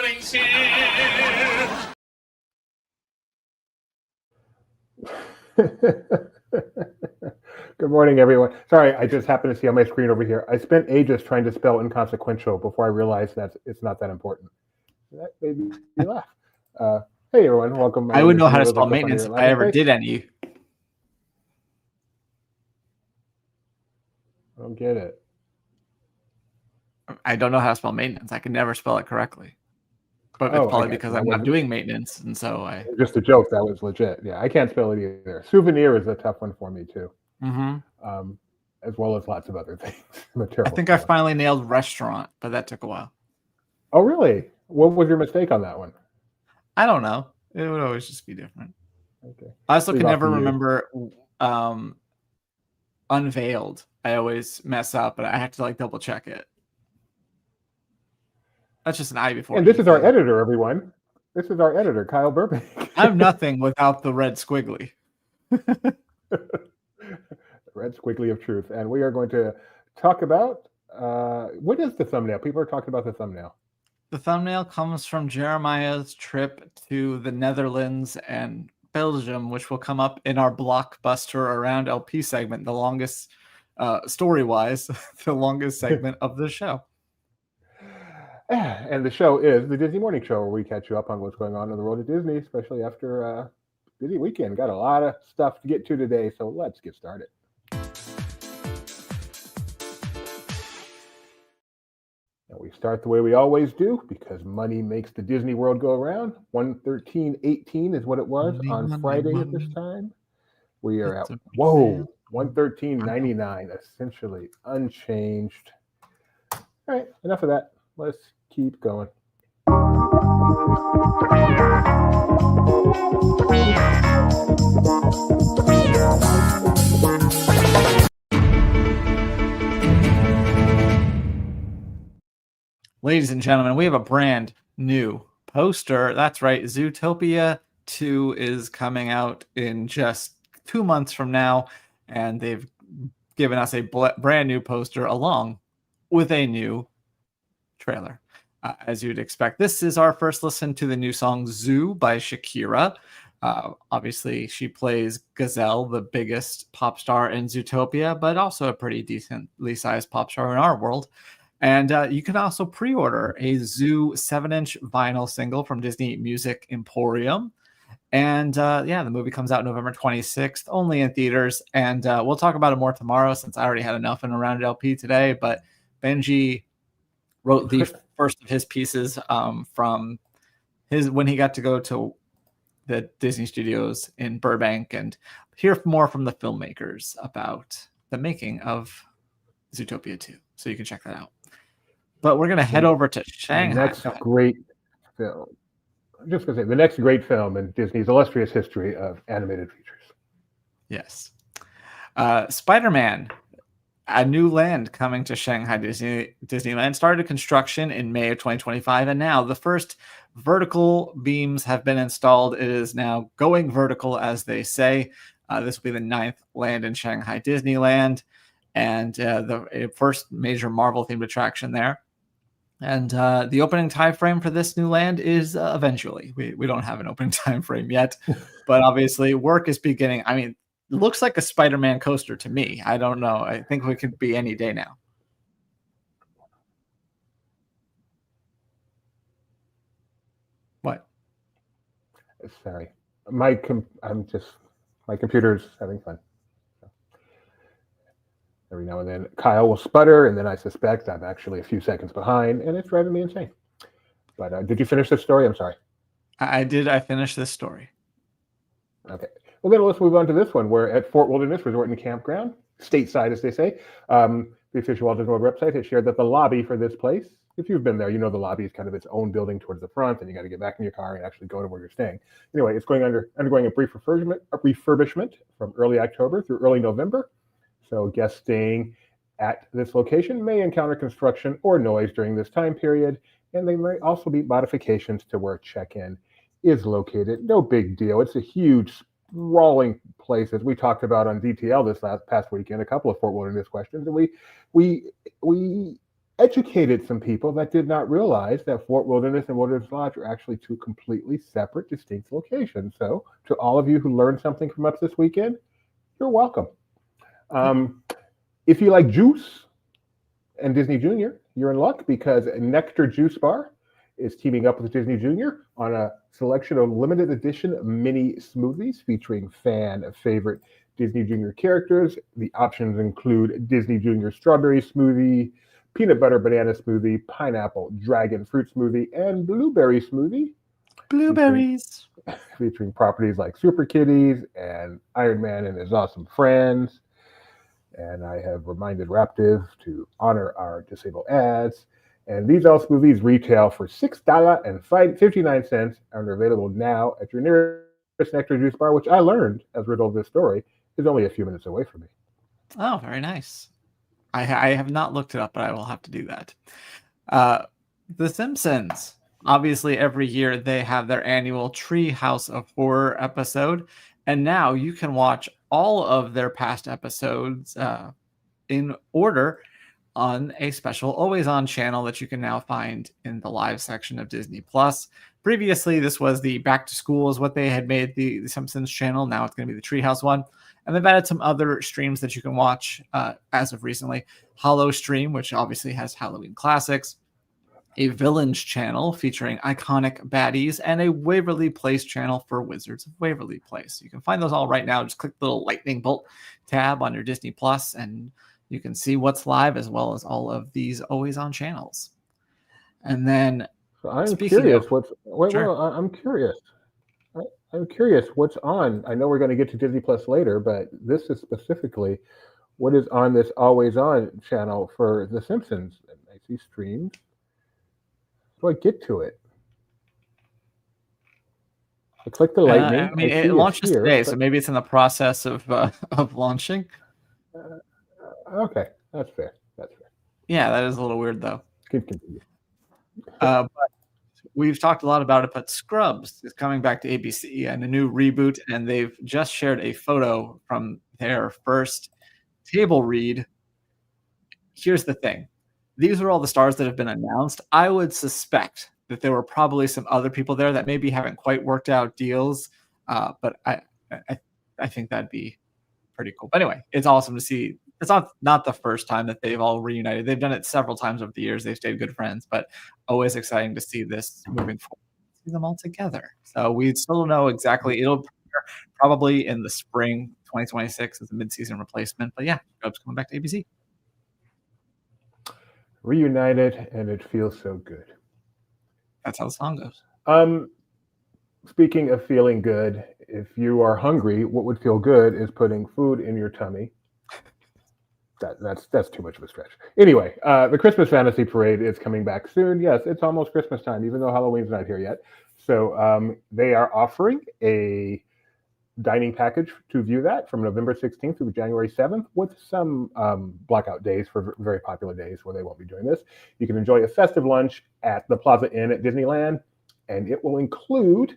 always here. Good morning, everyone. Sorry, I just happened to see on my screen over here. I spent ages trying to spell inconsequential before I realized that it's not that important. That made me laugh. Hey, everyone. Welcome. I would know how to spell maintenance if I ever did any. I don't get it. I don't know how to spell maintenance. I can never spell it correctly. But it's probably because I'm not doing maintenance, and so I... Just a joke. That was legit. Yeah, I can't spell it either. Souvenir is a tough one for me, too. Mm-hmm. As well as lots of other things. I think I finally nailed restaurant, but that took a while. Oh, really? What was your mistake on that one? I don't know. It would always just be different. Okay. I also can never remember unveiled. I always mess up, but I have to double check it. That's just an I before. And this is our editor, everyone. This is our editor, Kyle Burbank. I'm nothing without the red squiggly. Red squiggly of truth. And we are going to talk about, what is the thumbnail? People are talking about the thumbnail. The thumbnail comes from Jeremiah's trip to the Netherlands and Belgium, which will come up in our blockbuster around LP segment, the longest, story-wise, the longest segment of the show. And the show is the Disney Morning Show, where we catch you up on what's going on in the world of Disney, especially after a busy weekend. Got a lot of stuff to get to today, so let's get started. And we start the way we always do, because money makes the Disney world go around. 113.18 is what it was on Friday at this time. We are at, 113.99, essentially unchanged. All right, enough of that. Let's keep going. Ladies and gentlemen, we have a brand new poster. That's right. Zootopia 2 is coming out in just 2 months from now, and they've given us a brand new poster along with a new trailer. As you'd expect, this is our first listen to the new song Zoo by Shakira. Obviously, she plays Gazelle, the biggest pop star in Zootopia, but also a pretty decently sized pop star in our world. And you can also pre-order a Zoo 7-inch vinyl single from Disney Music Emporium. And yeah, the movie comes out November 26th, only in theaters. And we'll talk about it more tomorrow, since I already had enough in Around LP today. But Benji wrote the first of his pieces from when he got to go to the Disney Studios in Burbank and hear more from the filmmakers about the making of Zootopia 2. So you can check that out. But we're going to head over to Shanghai. The next great film. I'm just going to say, the next great film in Disney's illustrious history of animated features. Yes. Spider-Man, a new land coming to Shanghai Disneyland, started construction in May of 2025, and now the first vertical beams have been installed. It is now going vertical, as they say. This will be the 9th land in Shanghai Disneyland, and the first major Marvel-themed attraction there. And the opening time frame for this new land is eventually. We don't have an opening time frame yet, but obviously work is beginning. I mean, it looks like a Spider-Man coaster to me. I don't know. I think it could be any day now. What? Sorry, my computer's having fun. Every now and then, Kyle will sputter, and then I suspect I'm actually a few seconds behind, and it's driving me insane. But did you finish this story? I'm sorry. I did. I finished this story. Okay. Well, then let's move on to this one. We're at Fort Wilderness Resort and Campground, stateside, as they say. The official Walt Disney World website has shared that the lobby for this place, if you've been there, you know the lobby is kind of its own building towards the front, and you got to get back in your car and actually go to where you're staying. Anyway, it's undergoing a brief refurbishment from early October through early November. So guests staying at this location may encounter construction or noise during this time period, and they may also be modifications to where check-in is located. No big deal. It's a huge, sprawling place, as we talked about on DTL this past weekend, a couple of Fort Wilderness questions, and we educated some people that did not realize that Fort Wilderness and Wilderness Lodge are actually two completely separate, distinct locations. So, to all of you who learned something from us this weekend, you're welcome. If you like juice and Disney Junior, you're in luck because Nékter Juice Bar is teaming up with Disney Junior on a selection of limited edition mini smoothies featuring fan favorite Disney Junior characters. The options include Disney Junior strawberry smoothie, peanut butter banana smoothie, pineapple dragon fruit smoothie, and blueberry smoothie. Blueberries. Featuring properties like Super Kitties and Iron Man and his awesome friends. And I have reminded Raptive to honor our disabled ads. And these all smoothies retail for $6.59 and are available now at your nearest Nékter Juice Bar, which I learned as a result of this story is only a few minutes away from me. Oh, very nice. I have not looked it up, but I will have to do that. The Simpsons. Obviously, every year they have their annual Treehouse of Horror episode. And now you can watch all of their past episodes in order on a special always on channel that you can now find in the live section of Disney Plus. Previously, this was the back to school is what they had made the Simpsons channel. Now it's going to be the Treehouse one. And they've added some other streams that you can watch as of recently. Hollow Stream, which obviously has Halloween classics. A Villains channel featuring iconic baddies, and a Waverly Place channel for Wizards of Waverly Place. You can find those all right now. Just click the little lightning bolt tab on your Disney Plus, and you can see what's live as well as all of these always on channels. And then so I'm curious I'm curious. I'm curious what's on. I know we're going to get to Disney Plus later, but this is specifically what is on this always on channel for The Simpsons. And I see streams. Do I get to it? I click the lightning. I mean, it launches today, so maybe it's in the process of launching. Okay, that's fair. Yeah, that is a little weird, though. Continue. But we've talked a lot about it, but Scrubs is coming back to ABC and a new reboot, and they've just shared a photo from their first table read. Here's the thing. These are all the stars that have been announced. I would suspect that there were probably some other people there that maybe haven't quite worked out deals, but I think that'd be pretty cool. But anyway, it's awesome to see. It's not the first time that they've all reunited. They've done it several times over the years. They've stayed good friends, but always exciting to see this moving forward. See them all together. So we still don't know exactly. It'll probably in the spring 2026 as a mid-season replacement. But yeah, Scrubs coming back to ABC. Reunited, and it feels so good. That's how the song goes. Speaking of feeling good, if you are hungry, what would feel good is putting food in your tummy. That's too much of a stretch. Anyway, the Christmas Fantasy Parade is coming back soon. Yes, it's almost Christmas time, even though Halloween's not here yet. So they are offering a dining package to view that from November 16th through January 7th with some blackout days for very popular days where they won't be doing this. You can enjoy a festive lunch at the Plaza Inn at Disneyland, and it will include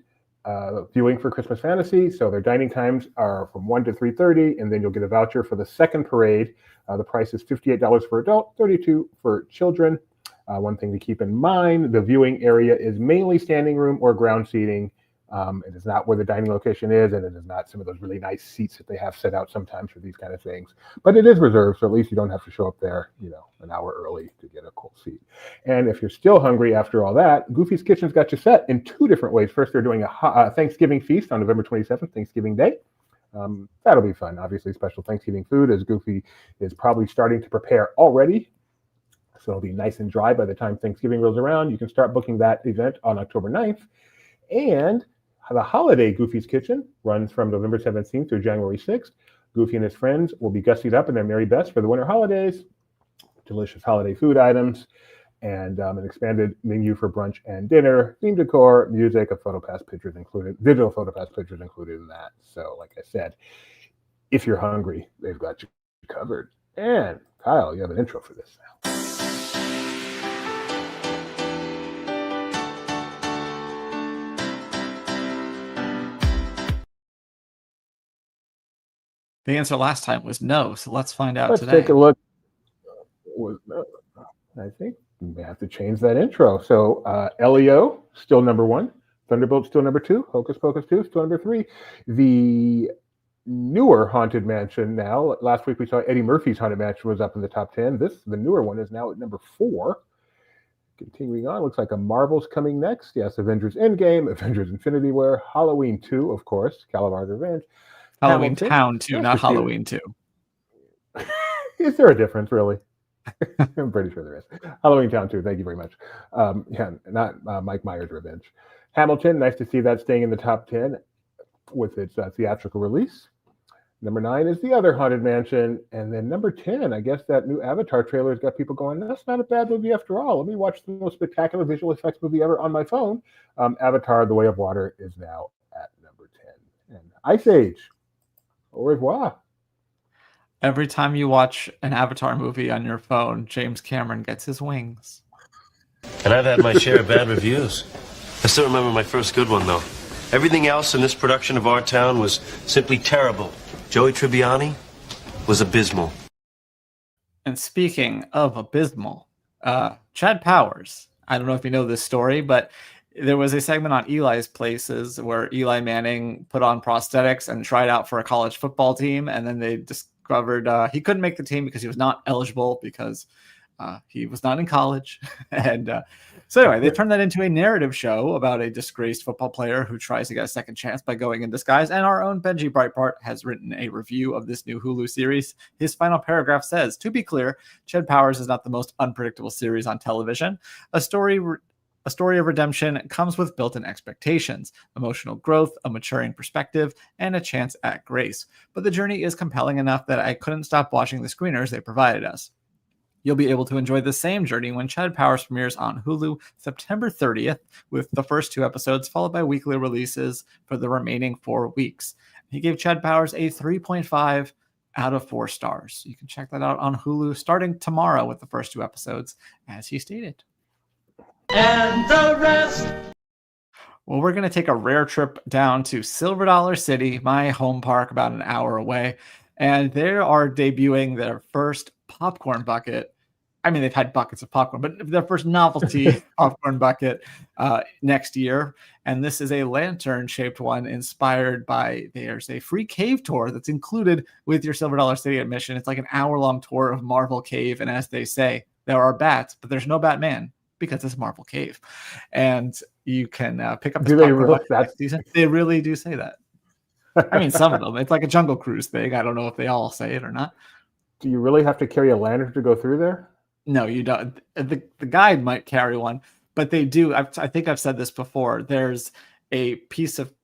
viewing for Christmas Fantasy. So their dining times are from 1 to 3:30, and then you'll get a voucher for the second parade. The price is $58 for adult, $32 for children. One thing to keep in mind, the viewing area is mainly standing room or ground seating. It is not where the dining location is, and it is not some of those really nice seats that they have set out sometimes for these kind of things. But it is reserved, so at least you don't have to show up there, an hour early to get a cool seat. And if you're still hungry after all that, Goofy's Kitchen's got you set in two different ways. First, they're doing a Thanksgiving feast on November 27th, Thanksgiving Day. That'll be fun. Obviously, special Thanksgiving food, as Goofy is probably starting to prepare already. So it'll be nice and dry by the time Thanksgiving rolls around. You can start booking that event on October 9th. And the holiday Goofy's Kitchen runs from November 17th through January 6th. Goofy and his friends will be gussied up in their merry best for the winter holidays. Delicious holiday food items and an expanded menu for brunch and dinner, theme decor, music, digital PhotoPass pictures included in that. So like I said, if you're hungry, they've got you covered. And Kyle, you have an intro for this now. The answer last time was no, so let's find out Let's today. take a look. I think we may have to change that intro. So LEO, still number 1. Thunderbolt, still number 2. Hocus Pocus 2, still number 3. The newer Haunted Mansion now. Last week we saw Eddie Murphy's Haunted Mansion was up in the top 10. The newer one, is now at number 4. Continuing on, looks like a Marvel's coming next. Yes, Avengers Endgame, Avengers Infinity War, Halloween 2, of course, Calabar's Revenge. Halloween Hamilton. Town 2, Yes, not for theater. Halloween 2. Is there a difference, really? I'm pretty sure there is. Halloween Town 2, thank you very much. Not Mike Myers' Revenge. Hamilton, nice to see that staying in the top 10 with its theatrical release. Number 9 is the other Haunted Mansion. And then number 10, I guess that new Avatar trailer has got people going, that's not a bad movie after all. Let me watch the most spectacular visual effects movie ever on my phone. Avatar, The Way of Water is now at number 10. And Ice Age, au revoir. Every time you watch an Avatar movie on your phone, James Cameron gets his wings. And I've had my share of bad reviews. I still remember my first good one, though. Everything else in this production of Our Town was simply terrible. Joey Tribbiani was abysmal. And speaking of abysmal, Chad Powers, I don't know if you know this story, but there was a segment on Eli's Places where Eli Manning put on prosthetics and tried out for a college football team, and then they discovered he couldn't make the team because he was not eligible because he was not in college. And so anyway, they turned that into a narrative show about a disgraced football player who tries to get a second chance by going in disguise. And our own Benji Breitbart has written a review of this new Hulu series. His final paragraph says, to be clear, Chad Powers is not the most unpredictable series on television. A story of redemption comes with built-in expectations, emotional growth, a maturing perspective, and a chance at grace. But the journey is compelling enough that I couldn't stop watching the screeners they provided us. You'll be able to enjoy the same journey when Chad Powers premieres on Hulu September 30th, with the first 2 episodes followed by weekly releases for the remaining 4 weeks. He gave Chad Powers a 3.5 out of 4 stars. You can check that out on Hulu starting tomorrow with the first 2 episodes, as he stated. And the rest. Well, we're going to take a rare trip down to Silver Dollar City, my home park, about an hour away. And they are debuting their first popcorn bucket. I mean, they've had buckets of popcorn, but their first novelty popcorn bucket next year. And this is a lantern-shaped one inspired by, there's a free cave tour that's included with your Silver Dollar City admission. It's like an hour-long tour of Marvel Cave. And as they say, there are bats, but there's no Batman because it's Marvel Cave. And you can pick up this popcorn bucket next season. They really do say that. I mean, some of them. It's like a Jungle Cruise thing. I don't know if they all say it or not. Do you really have to carry a lantern to go through there? No, you don't. The guide might carry one, but they do. I think I've said this before. There's a piece of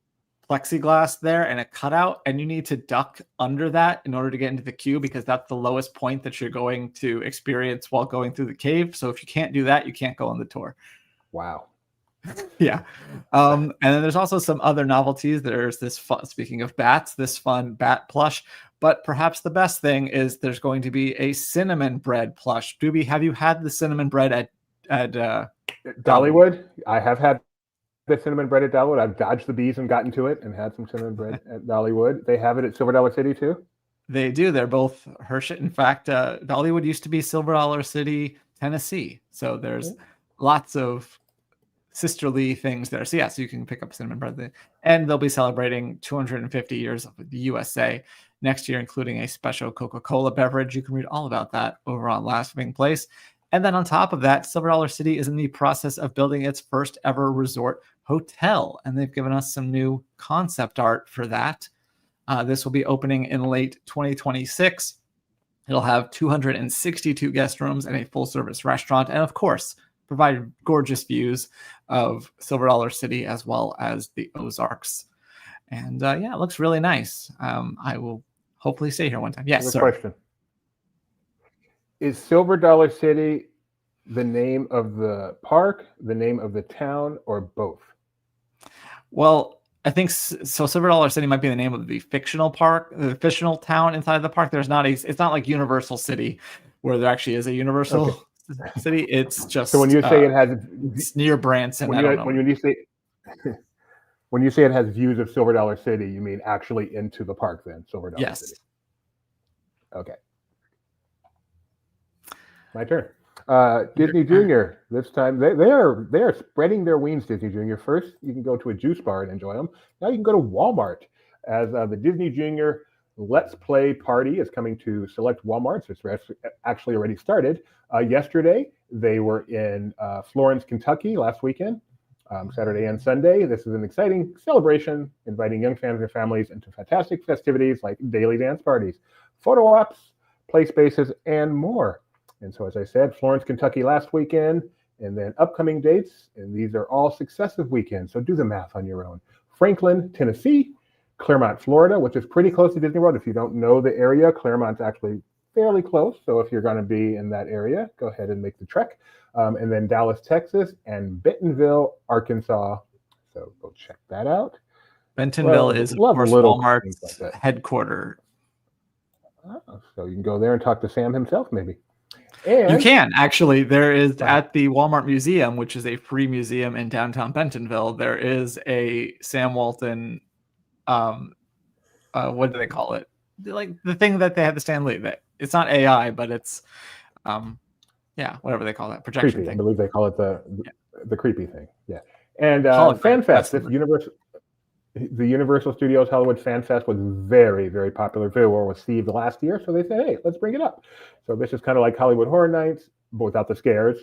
plexiglass there and a cutout, and you need to duck under that in order to get into the queue because that's the lowest point that you're going to experience while going through the cave. So if you can't do that, you can't go on the tour. Wow. Yeah. And then there's also some other novelties. There's this fun, speaking of bats, this fun bat plush. But perhaps the best thing is there's going to be a cinnamon bread plush. Doobie, have you had the cinnamon bread at Dollywood? I have had the cinnamon bread at Dollywood. I've dodged the bees and gotten to it and had some cinnamon bread at Dollywood. They have it at Silver Dollar City too? They do. They're both Hershey. In fact, Dollywood used to be Silver Dollar City, Tennessee. So there's lots of sisterly things there. So yeah, so you can pick up cinnamon bread. And they'll be celebrating 250 years of the USA next year, including a special Coca-Cola beverage. You can read all about that over on Last Living Place. And then on top of that, Silver Dollar City is in the process of building its first ever resort hotel. And they've given us some new concept art for that. This will be opening in late 2026. It'll have 262 guest rooms and a full service restaurant. And of course, provide gorgeous views of Silver Dollar City as well as the Ozarks. And yeah, it looks really nice. I will hopefully stay here one time. Yes, sir. Question. Is Silver Dollar City the name of the park, the name of the town, or both? Well, I think so. Silver Dollar City might be the name of the fictional park, the fictional town inside of the park. There's not it's not like Universal City where there actually is a Universal City. It's just so when you say it has, it's near Branson. When you say it has views of Silver Dollar City, you mean actually into the park then, Silver Dollar City? Okay. My turn. Disney Junior. This time they are spreading their wings. Disney Junior. First, you can go to a juice bar and enjoy them. Now you can go to Walmart as the Disney Junior Let's Play Party is coming to select Walmarts. It's actually already started. Yesterday, they were in Florence, Kentucky last weekend, Saturday and Sunday. This is an exciting celebration, inviting young fans and families into fantastic festivities like daily dance parties, photo ops, play spaces, and more. And so, as I said, Florence, Kentucky last weekend, and then upcoming dates, and these are all successive weekends, so do the math on your own. Franklin, Tennessee, Claremont, Florida, which is pretty close to Disney World. If you don't know the area, Claremont's actually fairly close. So if you're going to be in that area, go ahead and make the trek. And then Dallas, Texas, and Bentonville, Arkansas. So go check that out. Bentonville is, of course, Walmart's headquarters. Oh, so you can go there and talk to Sam himself, maybe. And you can actually. There is at the Walmart Museum, which is a free museum in downtown Bentonville. There is a Sam Walton. What do they call it? Like the thing that they had to Stan Lee. That it's not AI, but it's whatever they call that projection creepy. thing. I believe they call it the creepy thing. Yeah. And FanFest, the Universal Studios Hollywood Fan Fest was very, very popular, very well received last year. So they said, hey, let's bring it up. So this is kind of like Hollywood Horror Nights, but without the scares.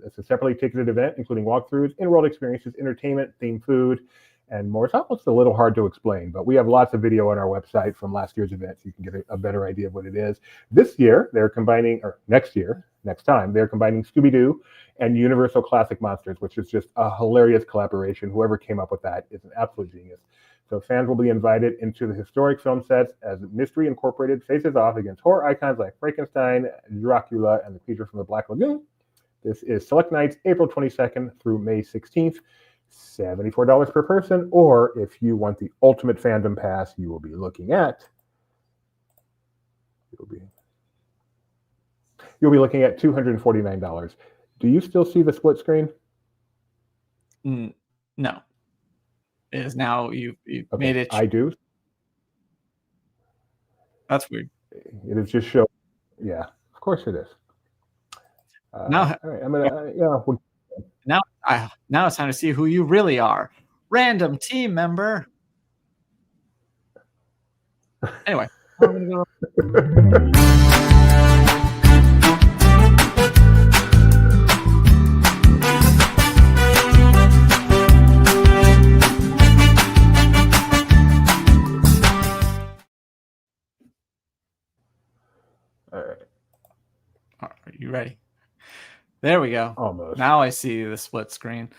It's a separately ticketed event, including walkthroughs, in-world experiences, entertainment, themed food, and more. It's almost a little hard to explain, but we have lots of video on our website from last year's event, so you can get a better idea of what it is. This year, they're combining, or next time, they're combining Scooby-Doo and Universal Classic Monsters, which is just a hilarious collaboration. Whoever came up with that is an absolute genius. So fans will be invited into the historic film sets as Mystery Incorporated faces off against horror icons like Frankenstein, Dracula, and the creature from the Black Lagoon. This is select nights, April 22nd through May 16th. $74 per person, or if you want the ultimate fandom pass, you will be looking at $249. Do you still see the split screen? No, it is now you've made it. I do. That's weird. It is just show. Yeah, of course it is. Now, all right, I'm gonna. Now it's time to see who you really are. Random team member. Anyway. I'm gonna go. All right. Are you ready? There we go. Almost. Now I see the split screen.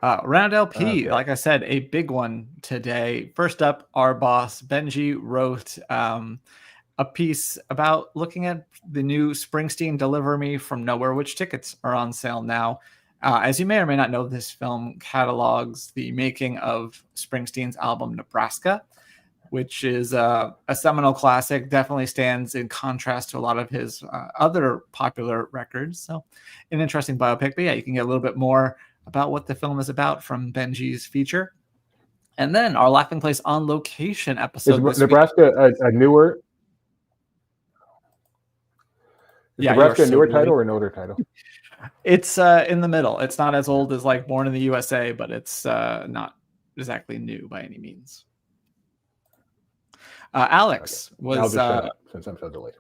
Round LP, Okay. like I said, a big one today. First up, our boss Benji wrote a piece about looking at the new Springsteen Deliver Me from Nowhere, which tickets are on sale now. As you may or may not know, this film catalogs the making of Springsteen's album Nebraska, which is a seminal classic, definitely stands in contrast to a lot of his other popular records. So an interesting biopic, but yeah, you can get a little bit more about what the film is about from Benji's feature. And then our Laughing Place on Location episode. Is Nebraska a newer? Is Nebraska a newer title or an older title? It's in the middle. It's not as old as like Born in the USA, but it's not exactly new by any means. Alex was I'll just shut up since I'm so delayed.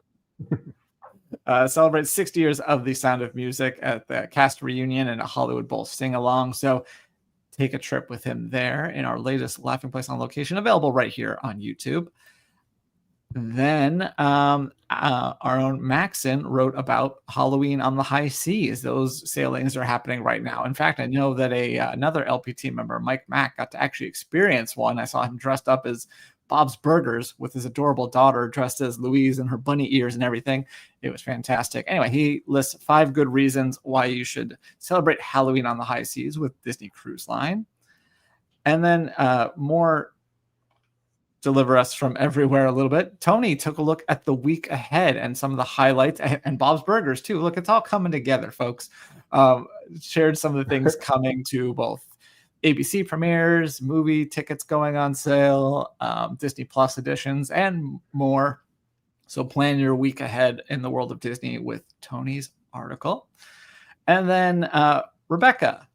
Celebrates 60 years of The Sound of Music at the cast reunion and a Hollywood Bowl sing-along. So take a trip with him there in our latest Laughing Place on Location, available right here on YouTube. Then our own Maxon wrote about Halloween on the High Seas. Those sailings are happening right now. In fact, I know that another LPT member, Mike Mack, got to actually experience one. I saw him dressed up as Bob's Burgers with his adorable daughter dressed as Louise and her bunny ears and everything. It was fantastic. Anyway, he lists 5 good reasons why you should celebrate Halloween on the High Seas with Disney Cruise Line. And then more deliver us from everywhere a little bit. Tony took a look at the week ahead and some of the highlights, and Bob's Burgers too. Look, it's all coming together, folks. Shared some of the things coming to both ABC premieres, movie tickets going on sale, Disney Plus editions, and more. So plan your week ahead in the world of Disney with Tony's article. And then Rebecca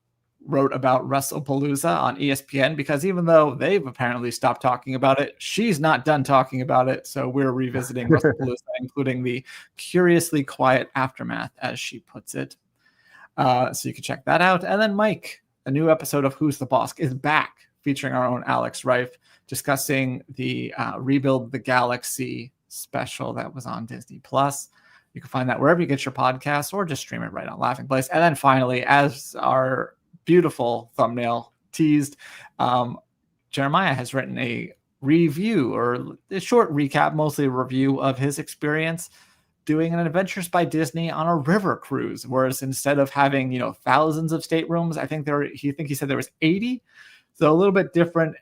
wrote about WrestlePalooza on ESPN because even though they've apparently stopped talking about it, she's not done talking about it. So we're revisiting WrestlePalooza, including the curiously quiet aftermath, as she puts it. So you can check that out. And then Mike, a new episode of Who's the Boss, is back, featuring our own Alex Rife, discussing the Rebuild the Galaxy special that was on Disney Plus. You can find that wherever you get your podcasts, or just stream it right on Laughing Place. And then finally, as our beautiful thumbnail teased, Jeremiah has written a review, or a short recap, mostly a review of his experience doing an Adventures by Disney on a river cruise, whereas instead of having thousands of staterooms, I think he said there was 80. So a little bit different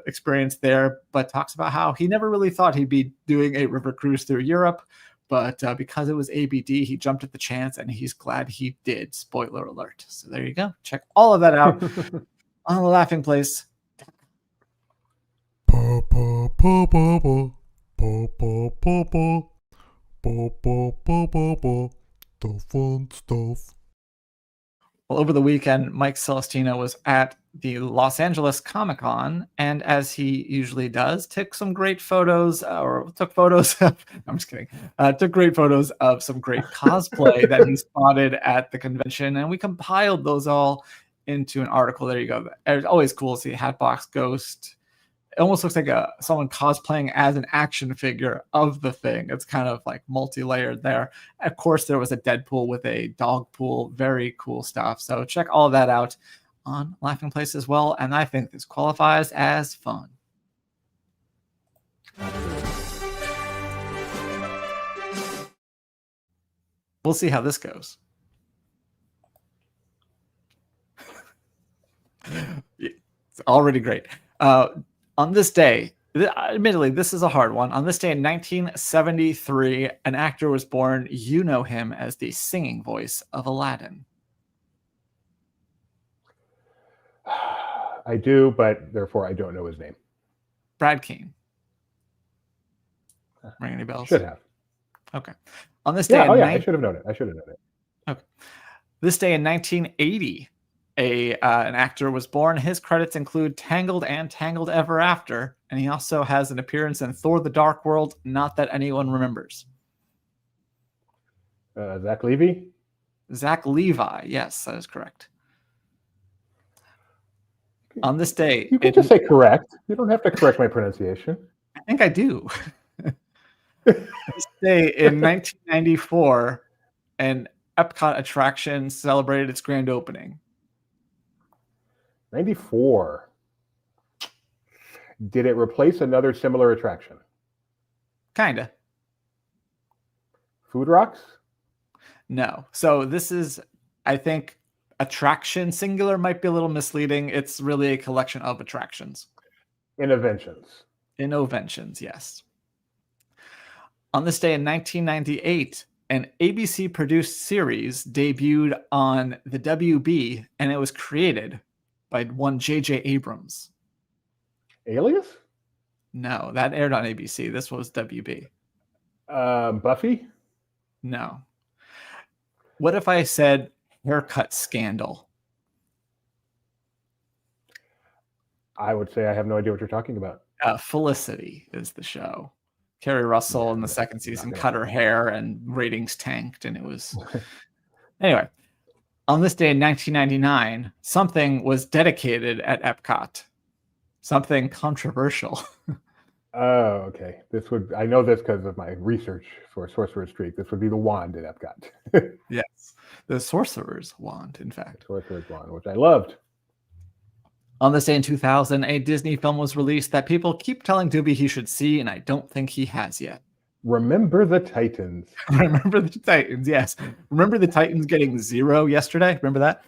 experience there, but talks about how he never really thought he'd be doing a river cruise through Europe, but because it was ABD, he jumped at the chance, and he's glad he did. Spoiler alert. So there you go. Check all of that out on the Laughing Place. The fun stuff. Well, over the weekend, Mike Celestino was at the Los Angeles Comic-Con, and as he usually does, took great photos of some great cosplay that he spotted at the convention, and we compiled those all into an article. There you go. It's always cool to see Hatbox Ghost. It almost looks like someone cosplaying as an action figure of the thing. It's kind of like multi-layered there. Of course, there was a Deadpool with a dog pool. Very cool stuff. So check all of that out on Laughing Place as well. And I think this qualifies as fun. We'll see how this goes. It's already great. On this day, admittedly, this is a hard one. On this day in 1973, an actor was born. You know him as the singing voice of Aladdin. I do, but therefore I don't know his name. Brad Keane. Ring any bells? Should have. Okay. On this day, I should have known it. Okay. This day in 1980, an actor was born. His credits include Tangled and Tangled Ever After, and he also has an appearance in Thor: The Dark World, not that anyone remembers. Zach Levy? Zach Levi, yes, that is correct. On this day... You can just say correct. You don't have to correct my pronunciation. I think I do. This day in 1994, an Epcot attraction celebrated its grand opening. 94. Did it replace another similar attraction? Kinda. Food Rocks? No. So this is, I think, attraction singular might be a little misleading. It's really a collection of attractions. Innoventions. Innoventions, yes. On this day in 1998, an ABC-produced series debuted on the WB, and it was created by one J.J. Abrams. Alias? No, that aired on ABC. This was WB. Buffy? No. What if I said Haircut Scandal? I would say I have no idea what you're talking about. Felicity is the show. Kerry Russell in the second season cut her hair and ratings tanked, and it was... Anyway, on this day in 1999, something was dedicated at Epcot. Something controversial. Oh, okay. I know this because of my research for Sorcerer's Street. This would be the wand at Epcot. Yes, the Sorcerer's Wand, in fact. Sorcerer's Wand, which I loved. On this day in 2000, a Disney film was released that people keep telling Doobie he should see, and I don't think he has yet. Remember the Titans. Remember the Titans, yes. Remember the Titans getting 0 yesterday? Remember that?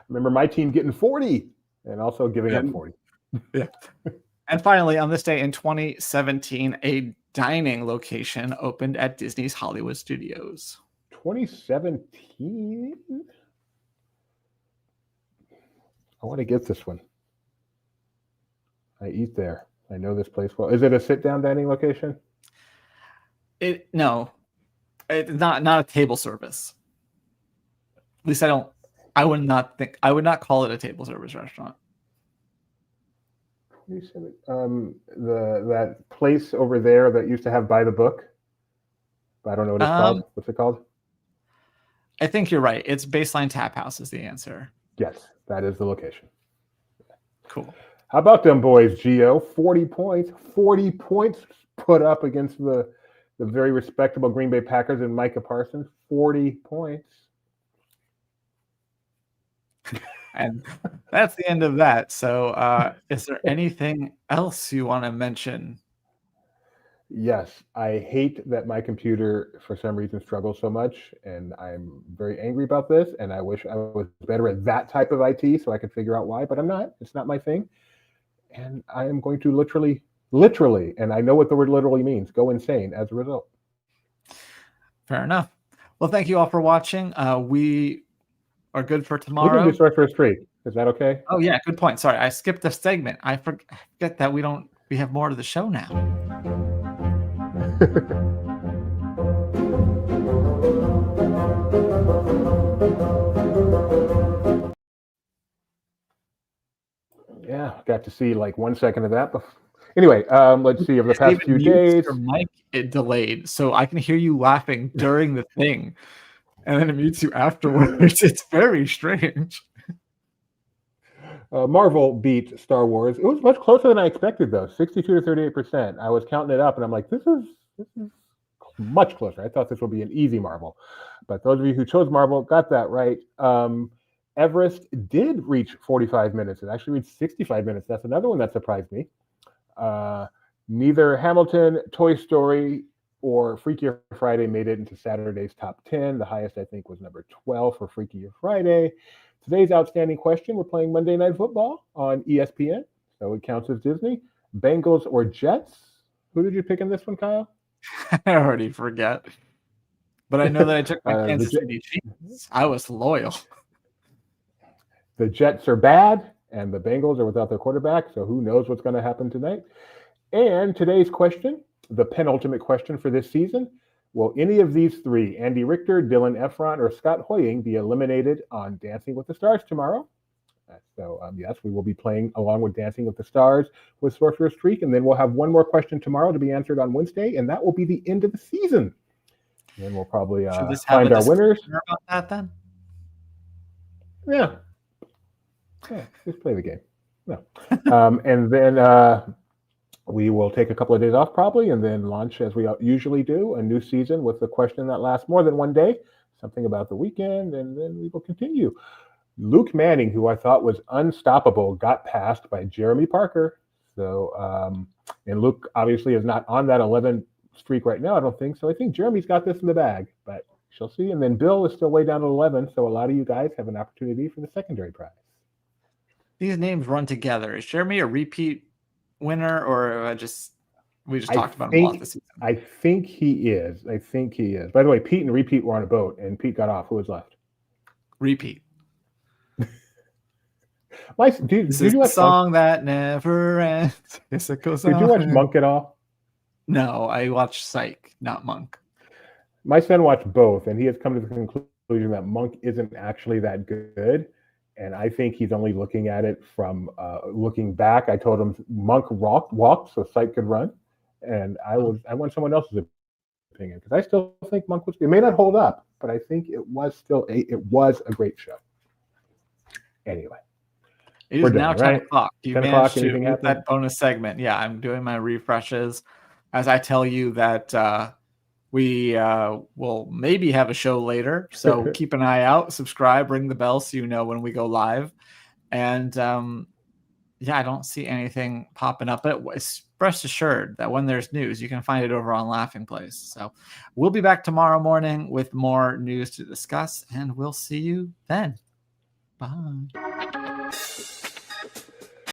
Remember my team getting 40 and also giving up 40. Yeah. And finally, on this day in 2017, a dining location opened at Disney's Hollywood Studios. 2017? I want to get this one. I eat there. I know this place well. Is it a sit-down dining location? No. It's not a table service. At least I would not call it a table service restaurant. That place over there that used to have By the Book. I don't know what it's called. What's it called? I think you're right. It's Baseline Tap House is the answer. Yes, that is the location. Cool. How about them boys, Gio? 40 points. 40 points put up against the very respectable Green Bay Packers and Micah Parsons. 40 points. And that's the end of that. So is there anything else you want to mention? Yes, I hate that my computer for some reason struggles so much, and I'm very angry about this, and I wish I was better at that type of IT so I could figure out why, but I'm not. It's not my thing. And I am going to literally, and I know what the word literally means, go insane as a result. Fair enough. Well, thank you all for watching. We are good for We can tomorrow. do Sorcerer's Streak. Is that okay? Oh yeah, good point. Sorry, I skipped the segment. I forget that we have more to the show now. Yeah, got to see like 1 second of that. Anyway, let's see. Over the past few days, your mic it delayed, so I can hear you laughing during the thing, and then it mutes you afterwards. It's very strange. Marvel beat Star Wars. It was much closer than I expected, though. 62 to 38%. I was counting it up, and I'm like, this is much closer. I thought this would be an easy Marvel, but those of you who chose Marvel got that right. Everest did reach 45 minutes. It actually reached 65 minutes. That's another one that surprised me. Neither Hamilton, Toy Story, or Freakier Friday made it into Saturday's top 10. The highest, I think, was number 12 for Freakier Friday. Today's outstanding question, we're playing Monday Night Football on ESPN, so it counts as Disney. Bengals or Jets? Who did you pick in this one, Kyle? I already forget. But I know that I took my Kansas City Chiefs. I was loyal. The Jets are bad, and the Bengals are without their quarterback, so who knows what's going to happen tonight. And today's question, the penultimate question for this season, will any of these three, Andy Richter, Dylan Efron, or Scott Hoying, be eliminated on Dancing with the Stars tomorrow? So, yes, we will be playing along with Dancing with the Stars with Sorcerer's Streak, and then we'll have one more question tomorrow to be answered on Wednesday, and that will be the end of the season. And then we'll probably find our winners. About that, then? Yeah, just play the game. No. And then we will take a couple of days off probably, and then launch, as we usually do, a new season with a question that lasts more than one day, something about the weekend, and then we will continue. Luke Manning, who I thought was unstoppable, got passed by Jeremy Parker. So, and Luke obviously is not on that 11 streak right now, I don't think. So I think Jeremy's got this in the bag, but she'll see. And then Bill is still way down at 11. So a lot of you guys have an opportunity for the secondary prize. These names run together. Is Jeremy a repeat winner, or we just talked about him a lot this season? I think he is. By the way, Pete and Repeat were on a boat, and Pete got off. Who was left? Repeat. Did you watch song that never ends? Yes, it goes on. Did you watch Monk at all? No, I watched Psych, not Monk. My son watched both, and he has come to the conclusion that Monk isn't actually that good. And I think he's only looking at it from looking back. I told him Monk walked so Psych could run, and I want someone else's opinion, because I still think Monk was. It may not hold up, but I think it was a great show. Anyway. It is now 10 o'clock. You 10 managed o'clock, to get that bonus segment. Yeah, I'm doing my refreshes as I tell you that we will maybe have a show later. So keep an eye out, subscribe, ring the bell so you know when we go live. And I don't see anything popping up. But rest assured that when there's news, you can find it over on Laughing Place. So we'll be back tomorrow morning with more news to discuss, and we'll see you then. Bye.